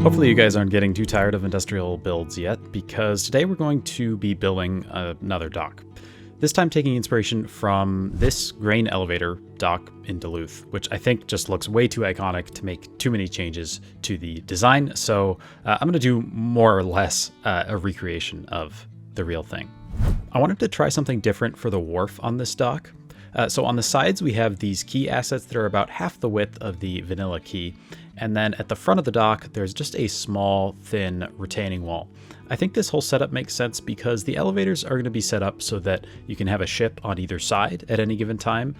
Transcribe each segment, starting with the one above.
Hopefully you guys aren't getting too tired of industrial builds yet, because today we're going to be building another dock. This time taking inspiration from this grain elevator dock in Duluth, which I think just looks way too iconic to make too many changes to the design. So I'm going to do more or less a recreation of the real thing. I wanted to try something different for the wharf on this dock. So on the sides, we have these key assets that are about half the width of the vanilla key. And then at the front of the dock, there's just a small, thin retaining wall. I think this whole setup makes sense because the elevators are going to be set up so that you can have a ship on either side at any given time.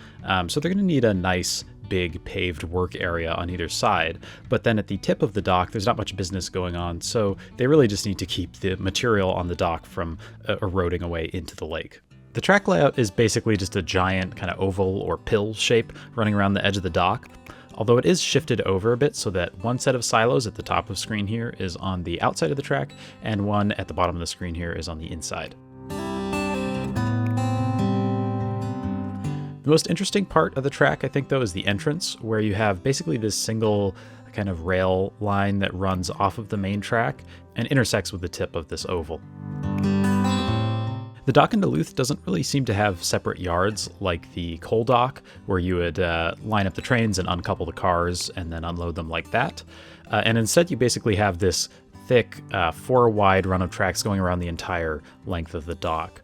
So they're going to need a nice, big paved work area on either side. But then at the tip of the dock, there's not much business going on. So they really just need to keep the material on the dock from eroding away into the lake. The track layout is basically just a giant kind of oval or pill shape running around the edge of the dock, although it is shifted over a bit so that one set of silos at the top of screen here is on the outside of the track, and one at the bottom of the screen here is on the inside. The most interesting part of the track, I think, though, is the entrance, where you have basically this single kind of rail line that runs off of the main track and intersects with the tip of this oval. The dock in Duluth doesn't really seem to have separate yards like the coal dock, where you would line up the trains and uncouple the cars and then unload them like that. And instead, you basically have this thick, 4-wide run of tracks going around the entire length of the dock.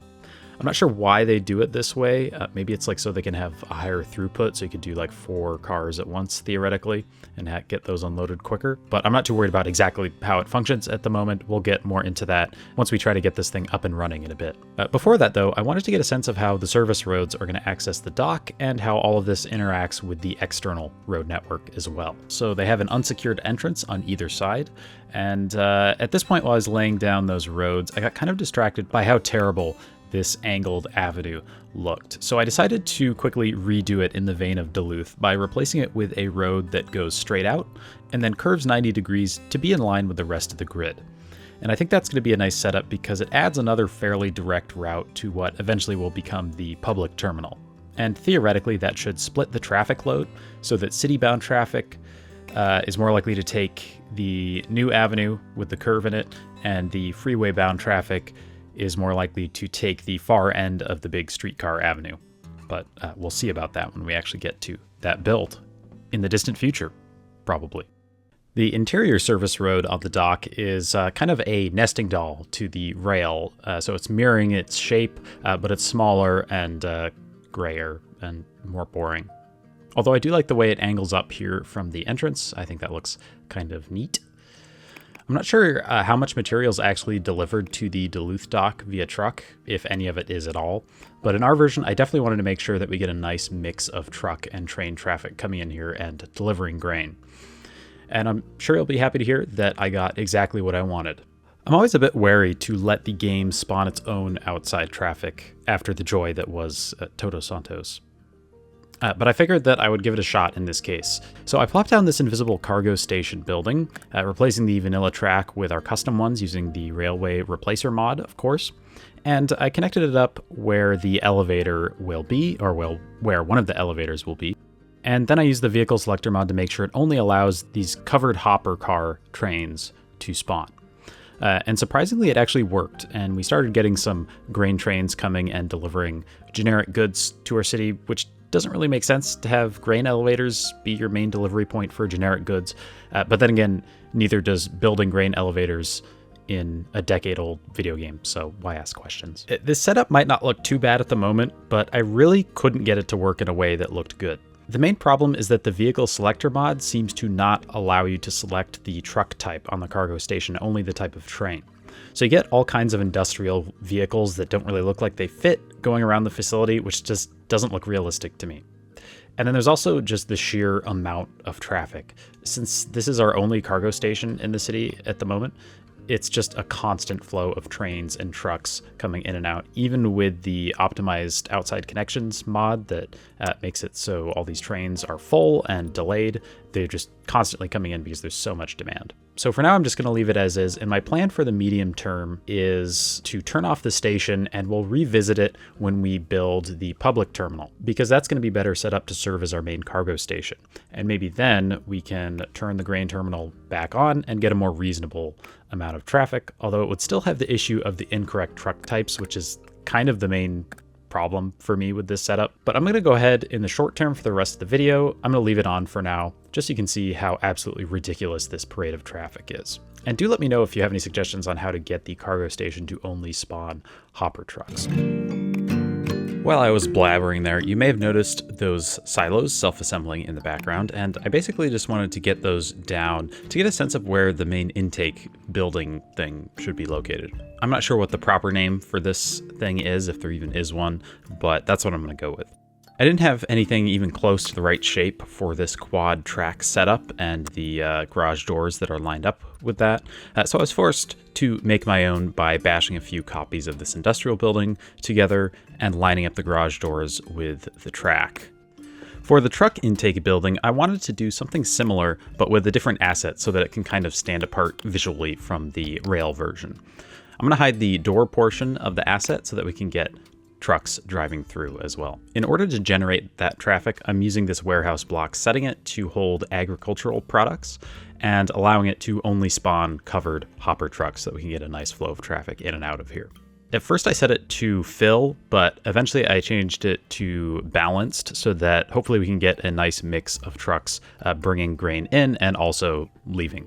I'm not sure why they do it this way. Maybe it's like so they can have a higher throughput, so you could do like 4 cars at once theoretically and get those unloaded quicker. But I'm not too worried about exactly how it functions at the moment. We'll get more into that once we try to get this thing up and running in a bit. Before that though, I wanted to get a sense of how the service roads are going to access the dock and how all of this interacts with the external road network as well. So they have an unsecured entrance on either side. And at this point, while I was laying down those roads, I got kind of distracted by how terrible this angled avenue looked. So I decided to quickly redo it in the vein of Duluth by replacing it with a road that goes straight out and then curves 90 degrees to be in line with the rest of the grid. And I think that's going to be a nice setup because it adds another fairly direct route to what eventually will become the public terminal. And theoretically, that should split the traffic load so that city-bound traffic is more likely to take the new avenue with the curve in it, and the freeway-bound traffic is more likely to take the far end of the big streetcar avenue. But we'll see about that when we actually get to that build in the distant future, probably. The interior service road on the dock is kind of a nesting doll to the rail. So it's mirroring its shape, but it's smaller and grayer and more boring. Although I do like the way it angles up here from the entrance. I think that looks kind of neat. I'm not sure how much material is actually delivered to the Duluth dock via truck, if any of it is at all. But in our version, I definitely wanted to make sure that we get a nice mix of truck and train traffic coming in here and delivering grain. And I'm sure you'll be happy to hear that I got exactly what I wanted. I'm always a bit wary to let the game spawn its own outside traffic after the joy that was Todos Santos. But I figured that I would give it a shot in this case. So I plopped down this invisible cargo station building, replacing the vanilla track with our custom ones using the railway replacer mod, of course. And I connected it up where the elevator will be, or where one of the elevators will be. And then I used the vehicle selector mod to make sure it only allows these covered hopper car trains to spawn. And surprisingly, it actually worked, and we started getting some grain trains coming and delivering generic goods to our city, which doesn't really make sense to have grain elevators be your main delivery point for generic goods. But then again, neither does building grain elevators in a decade-old video game, so why ask questions? This setup might not look too bad at the moment, but I really couldn't get it to work in a way that looked good. The main problem is that the vehicle selector mod seems to not allow you to select the truck type on the cargo station, only the type of train. So you get all kinds of industrial vehicles that don't really look like they fit going around the facility, which just doesn't look realistic to me. And then there's also just the sheer amount of traffic. Since this is our only cargo station in the city at the moment, it's just a constant flow of trains and trucks coming in and out, even with the optimized outside connections mod that makes it so all these trains are full and delayed. they're just constantly coming in because there's so much demand. So for now, I'm just going to leave it as is. And my plan for the medium term is to turn off the station, and we'll revisit it when we build the public terminal, because that's going to be better set up to serve as our main cargo station. And maybe then we can turn the grain terminal back on and get a more reasonable amount of traffic, although it would still have the issue of the incorrect truck types, which is kind of the main problem for me with this setup. But I'm going to go ahead in the short term for the rest of the video. I'm going to leave it on for now, just so you can see how absolutely ridiculous this parade of traffic is. And do let me know if you have any suggestions on how to get the cargo station to only spawn hopper trucks. While I was blabbering there, you may have noticed those silos self-assembling in the background, and I basically just wanted to get those down to get a sense of where the main intake building thing should be located. I'm not sure what the proper name for this thing is, if there even is one, but that's what I'm going to go with. I didn't have anything even close to the right shape for this quad track setup and the garage doors that are lined up with that. So I was forced to make my own by bashing a few copies of this industrial building together and lining up the garage doors with the track. For the truck intake building, I wanted to do something similar, but with a different asset so that it can kind of stand apart visually from the rail version. I'm going to hide the door portion of the asset so that we can get trucks driving through as well. In order to generate that traffic, I'm using this warehouse block, setting it to hold agricultural products and allowing it to only spawn covered hopper trucks so that we can get a nice flow of traffic in and out of here. At first I set it to fill, but eventually I changed it to balanced so that hopefully we can get a nice mix of trucks bringing grain in and also leaving.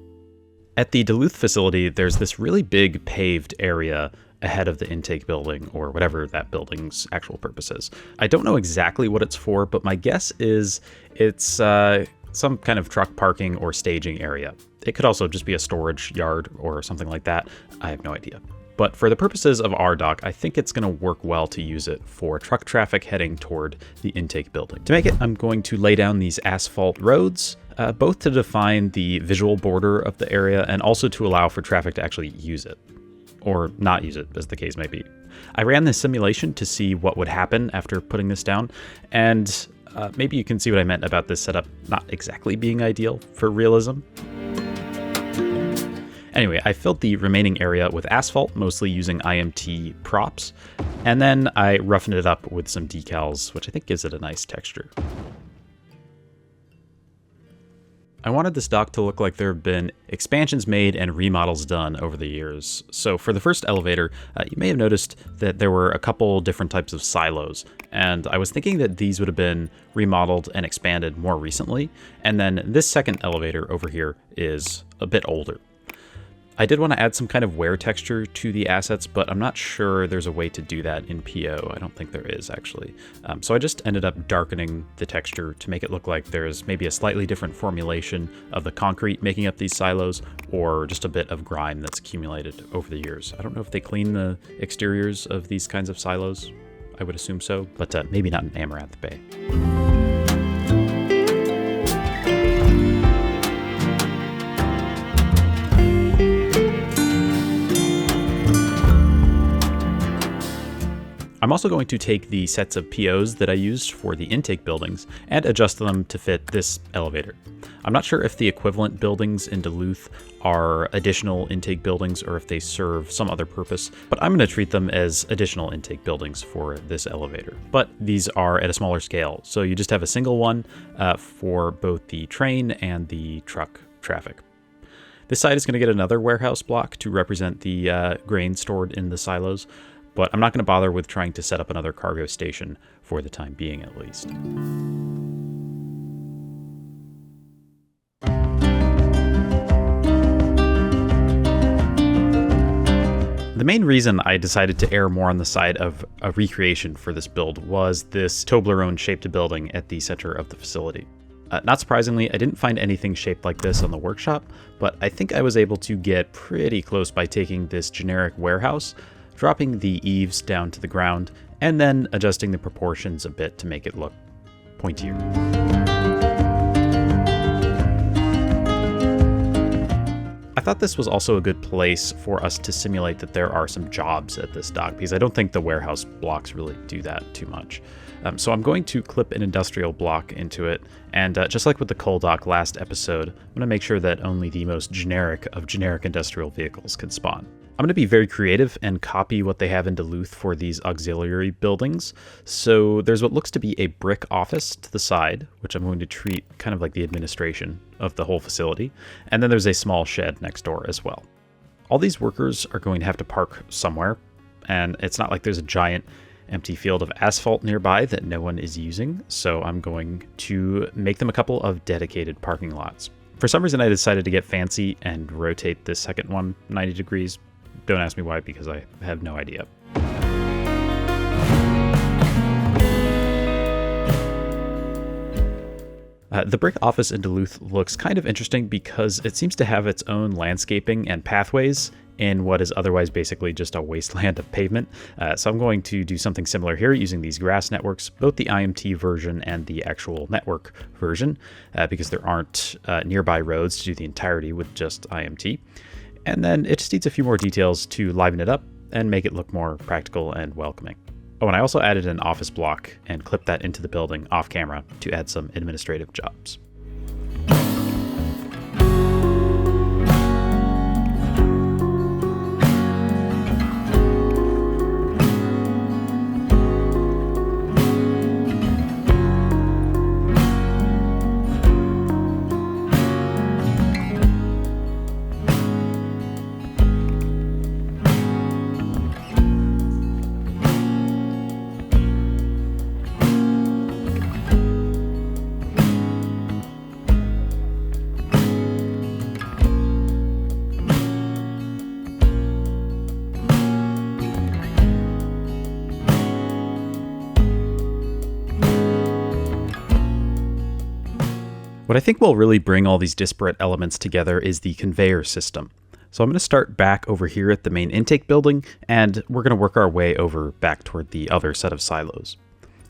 At the Duluth facility, there's this really big paved area ahead of the intake building, or whatever that building's actual purpose is. I don't know exactly what it's for, but my guess is it's some kind of truck parking or staging area. It could also just be a storage yard or something like that. I have no idea. But for the purposes of our dock, I think it's going to work well to use it for truck traffic heading toward the intake building. To make it, I'm going to lay down these asphalt roads, both to define the visual border of the area and also to allow for traffic to actually use it. Or not use it, as the case may be. I ran this simulation to see what would happen after putting this down, and maybe you can see what I meant about this setup not exactly being ideal for realism. Anyway, I filled the remaining area with asphalt, mostly using IMT props, and then I roughened it up with some decals, which I think gives it a nice texture. I wanted this dock to look like there have been expansions made and remodels done over the years. So for the first elevator, you may have noticed that there were a couple different types of silos, and I was thinking that these would have been remodeled and expanded more recently, and then this second elevator over here is a bit older. I did want to add some kind of wear texture to the assets, but I'm not sure there's a way to do that in PO. I don't think there is, actually. So I just ended up darkening the texture to make it look like there's maybe a slightly different formulation of the concrete making up these silos, or just a bit of grime that's accumulated over the years. I don't know if they clean the exteriors of these kinds of silos. I would assume so, but maybe not in Amaranth Bay. I'm also going to take the sets of POs that I used for the intake buildings and adjust them to fit this elevator. I'm not sure if the equivalent buildings in Duluth are additional intake buildings or if they serve some other purpose, but I'm going to treat them as additional intake buildings for this elevator. But these are at a smaller scale, so you just have a single one for both the train and the truck traffic. This side is going to get another warehouse block to represent the grain stored in the silos, but I'm not going to bother with trying to set up another cargo station for the time being, at least. The main reason I decided to err more on the side of a recreation for this build was this Toblerone-shaped building at the center of the facility. Not surprisingly, I didn't find anything shaped like this on the workshop, but I think I was able to get pretty close by taking this generic warehouse, dropping the eaves down to the ground, and then adjusting the proportions a bit to make it look pointier. I thought this was also a good place for us to simulate that there are some jobs at this dock, because I don't think the warehouse blocks really do that too much. So I'm going to clip an industrial block into it, and just like with the coal dock last episode, I'm going to make sure that only the most generic of generic industrial vehicles can spawn. I'm going to be very creative and copy what they have in Duluth for these auxiliary buildings. So there's what looks to be a brick office to the side, which I'm going to treat kind of like the administration of the whole facility. And then there's a small shed next door as well. All these workers are going to have to park somewhere, and it's not like there's a giant empty field of asphalt nearby that no one is using. So I'm going to make them a couple of dedicated parking lots. For some reason, I decided to get fancy and rotate this second one 90 degrees. Don't ask me why, because I have no idea. The brick office in Duluth looks kind of interesting because it seems to have its own landscaping and pathways in what is otherwise basically just a wasteland of pavement. So I'm going to do something similar here using these grass networks, both the IMT version and the actual network version, because there aren't nearby roads to do the entirety with just IMT. And then it just needs a few more details to liven it up and make it look more practical and welcoming. Oh, and I also added an office block and clipped that into the building off camera to add some administrative jobs. What I think will really bring all these disparate elements together is the conveyor system. So I'm going to start back over here at the main intake building, and we're going to work our way over back toward the other set of silos.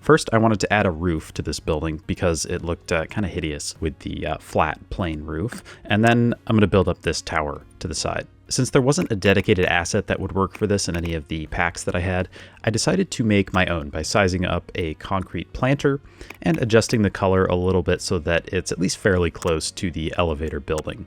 First, I wanted to add a roof to this building because it looked kind of hideous with the flat, plain roof. And then I'm going to build up this tower to the side. Since there wasn't a dedicated asset that would work for this in any of the packs that I had, I decided to make my own by sizing up a concrete planter and adjusting the color a little bit so that it's at least fairly close to the elevator building.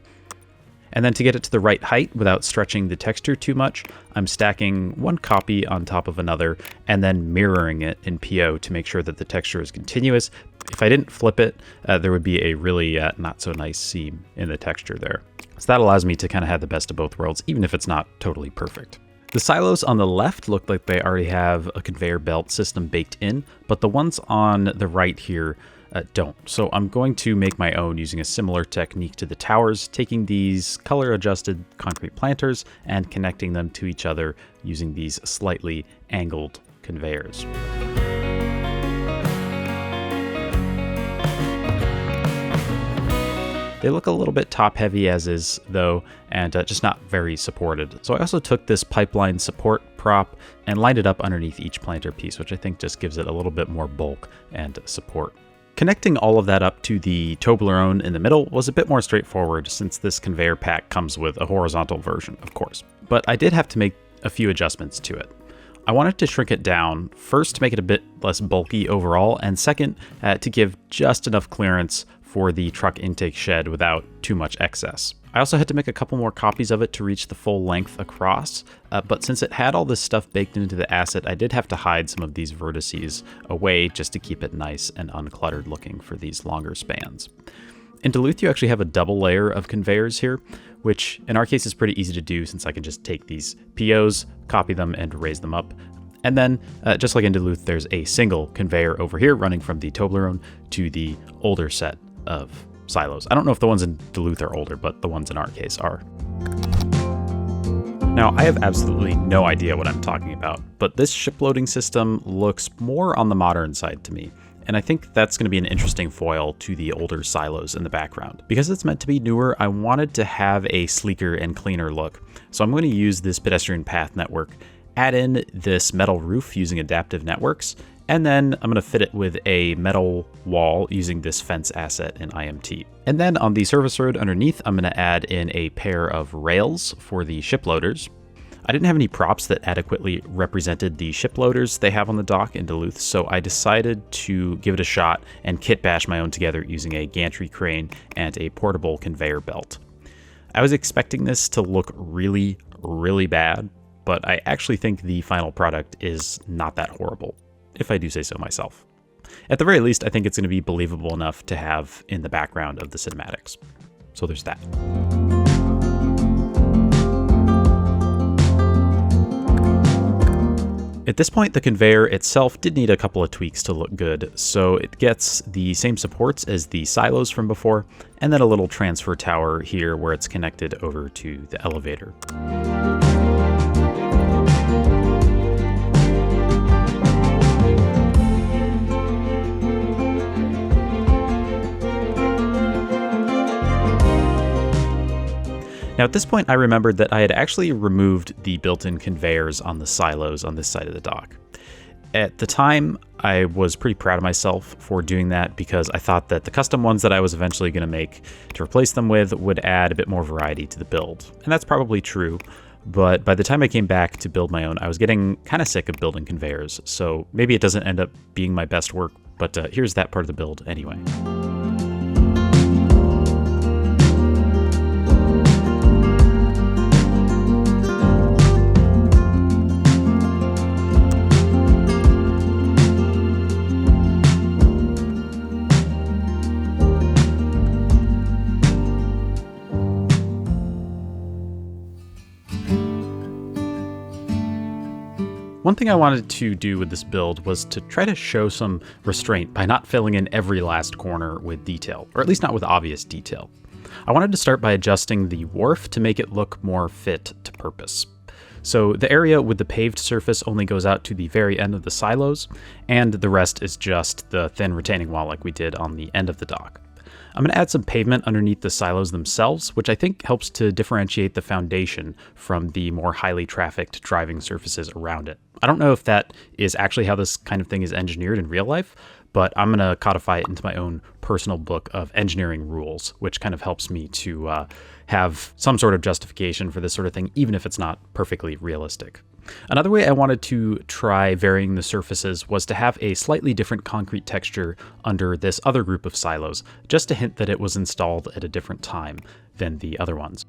And then to get it to the right height without stretching the texture too much, I'm stacking one copy on top of another and then mirroring it in PO to make sure that the texture is continuous. If I didn't flip it, there would be a really not so nice seam in the texture there. So that allows me to kind of have the best of both worlds, even if it's not totally perfect. The silos on the left look like they already have a conveyor belt system baked in, but the ones on the right here don't. So I'm going to make my own using a similar technique to the towers, taking these color-adjusted concrete planters and connecting them to each other using these slightly angled conveyors. They look a little bit top-heavy as is, though, and just not very supported. So I also took this pipeline support prop and lined it up underneath each planter piece, which I think just gives it a little bit more bulk and support. Connecting all of that up to the Toblerone in the middle was a bit more straightforward since this conveyor pack comes with a horizontal version, of course. But I did have to make a few adjustments to it. I wanted to shrink it down, first to make it a bit less bulky overall, and second, to give just enough clearance for the truck intake shed without too much excess. I also had to make a couple more copies of it to reach the full length across, but since it had all this stuff baked into the asset, I did have to hide some of these vertices away just to keep it nice and uncluttered looking for these longer spans. In Duluth, you actually have a double layer of conveyors here, which in our case is pretty easy to do since I can just take these POs, copy them, and raise them up. And then, just like in Duluth, there's a single conveyor over here running from the Toblerone to the older set of silos. I don't know if the ones in Duluth are older, but the ones in our case are. Now, I have absolutely no idea what I'm talking about, but this ship loading system looks more on the modern side to me. And I think that's going to be an interesting foil to the older silos in the background. Because it's meant to be newer, I wanted to have a sleeker and cleaner look. So I'm going to use this pedestrian path network, add in this metal roof using adaptive networks, and then I'm going to fit it with a metal wall using this fence asset in IMT. And then on the service road underneath, I'm going to add in a pair of rails for the ship loaders. I didn't have any props that adequately represented the ship loaders they have on the dock in Duluth, so I decided to give it a shot and kit bash my own together using a gantry crane and a portable conveyor belt. I was expecting this to look really, really bad, but I actually think the final product is not that horrible, if I do say so myself. At the very least, I think it's going to be believable enough to have in the background of the cinematics. So there's that. At this point, the conveyor itself did need a couple of tweaks to look good, so it gets the same supports as the silos from before, and then a little transfer tower here where it's connected over to the elevator. Now at this point, I remembered that I had actually removed the built-in conveyors on the silos on this side of the dock. At the time, I was pretty proud of myself for doing that because I thought that the custom ones that I was eventually going to make to replace them with would add a bit more variety to the build. And that's probably true, but by the time I came back to build my own, I was getting kind of sick of building conveyors, so maybe it doesn't end up being my best work, but here's that part of the build anyway. One thing I wanted to do with this build was to try to show some restraint by not filling in every last corner with detail, or at least not with obvious detail. I wanted to start by adjusting the wharf to make it look more fit to purpose. So the area with the paved surface only goes out to the very end of the silos, and the rest is just the thin retaining wall like we did on the end of the dock. I'm going to add some pavement underneath the silos themselves, which I think helps to differentiate the foundation from the more highly trafficked driving surfaces around it. I don't know if that is actually how this kind of thing is engineered in real life, but I'm going to codify it into my own personal book of engineering rules, which kind of helps me to have some sort of justification for this sort of thing, even if it's not perfectly realistic. Another way I wanted to try varying the surfaces was to have a slightly different concrete texture under this other group of silos, just to hint that it was installed at a different time than the other ones.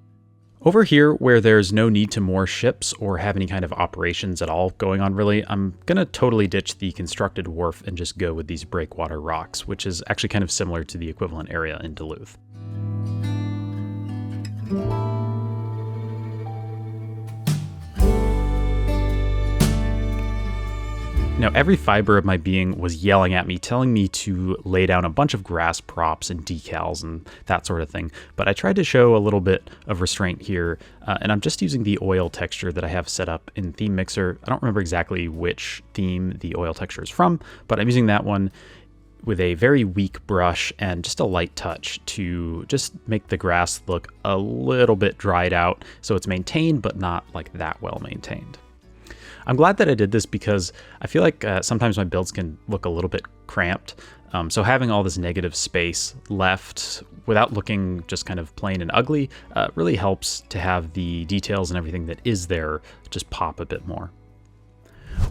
Over here, where there's no need to moor ships or have any kind of operations at all going on really, I'm going to totally ditch the constructed wharf and just go with these breakwater rocks, which is actually kind of similar to the equivalent area in Duluth. Now, every fiber of my being was yelling at me, telling me to lay down a bunch of grass props and decals and that sort of thing. But I tried to show a little bit of restraint here, and I'm just using the oil texture that I have set up in Theme Mixer. I don't remember exactly which theme the oil texture is from, but I'm using that one with a very weak brush and just a light touch to just make the grass look a little bit dried out, so it's maintained but not like that well maintained. I'm glad that I did this because I feel like sometimes my builds can look a little bit cramped. So having all this negative space left without looking just kind of plain and ugly really helps to have the details and everything that is there just pop a bit more.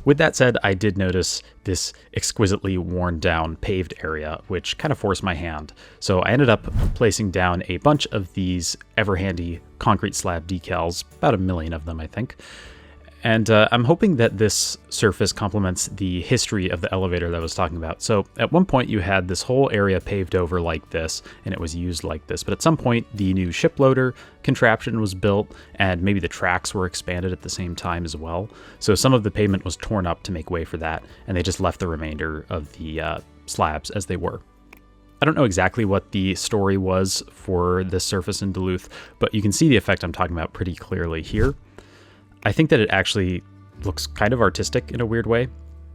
With that said, I did notice this exquisitely worn down paved area, which kind of forced my hand. So I ended up placing down a bunch of these ever handy concrete slab decals, about 1 million of them, I think. And I'm hoping that this surface complements the history of the elevator that I was talking about. So at one point you had this whole area paved over like this, and it was used like this. But at some point the new ship loader contraption was built, and maybe the tracks were expanded at the same time as well. So some of the pavement was torn up to make way for that, and they just left the remainder of the slabs as they were. I don't know exactly what the story was for this surface in Duluth, but you can see the effect I'm talking about pretty clearly here. I think that it actually looks kind of artistic in a weird way.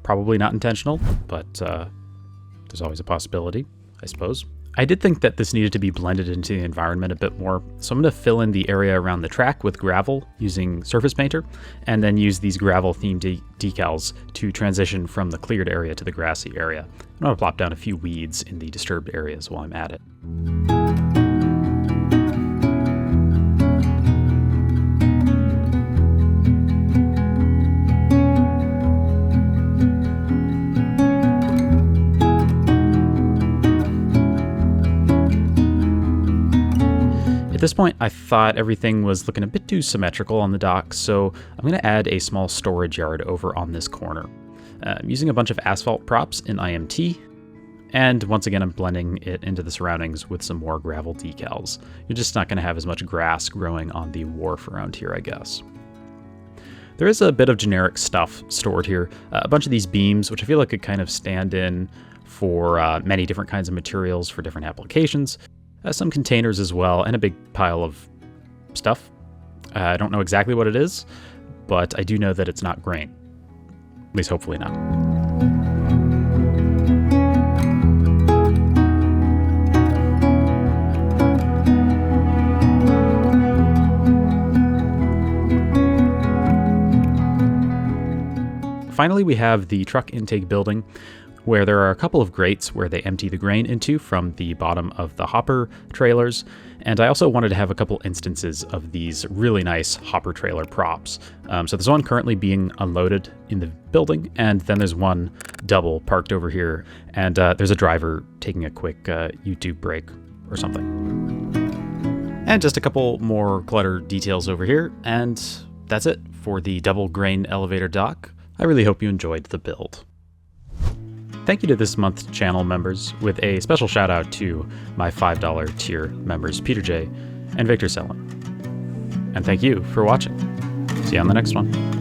Probably not intentional, but there's always a possibility, I suppose. I did think that this needed to be blended into the environment a bit more, so I'm going to fill in the area around the track with gravel using Surface Painter, and then use these gravel-themed decals to transition from the cleared area to the grassy area. I'm going to plop down a few weeds in the disturbed areas while I'm at it. this point, I thought everything was looking a bit too symmetrical on the dock, so I'm going to add a small storage yard over on this corner. I'm using a bunch of asphalt props in IMT, and once again I'm blending it into the surroundings with some more gravel decals. You're just not going to have as much grass growing on the wharf around here, I guess. There is a bit of generic stuff stored here, a bunch of these beams, which I feel like could kind of stand in for many different kinds of materials for different applications, some containers as well, and a big pile of stuff. I don't know exactly what it is, but I do know that it's not grain. At least hopefully not. Finally, we have the truck intake building, where there are a couple of grates where they empty the grain into from the bottom of the hopper trailers. And I also wanted to have a couple instances of these really nice hopper trailer props. So there's one currently being unloaded in the building, and then there's one double parked over here, and there's a driver taking a quick YouTube break or something. And just a couple more clutter details over here, and that's it for the double grain elevator dock. I really hope you enjoyed the build. Thank you to this month's channel members, with a special shout out to my $5 tier members Peter J. and Victor Sellen. And thank you for watching. See you on the next one.